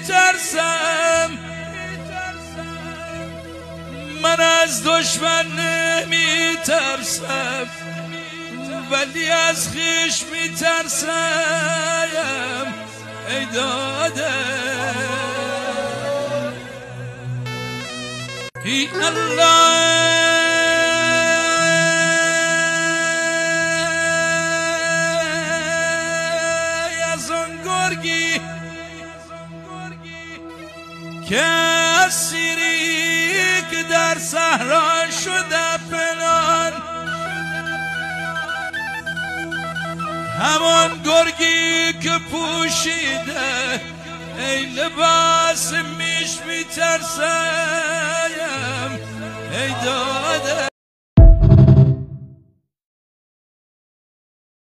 میترسم، من از دشمن نمیترسم ولی از خویش میترسم. ای داده ای الله از آن گرگی که اسیری که در صحرا شده پنهان، همان گرگی که پوشیده ای لباس میش میترسم. ای داده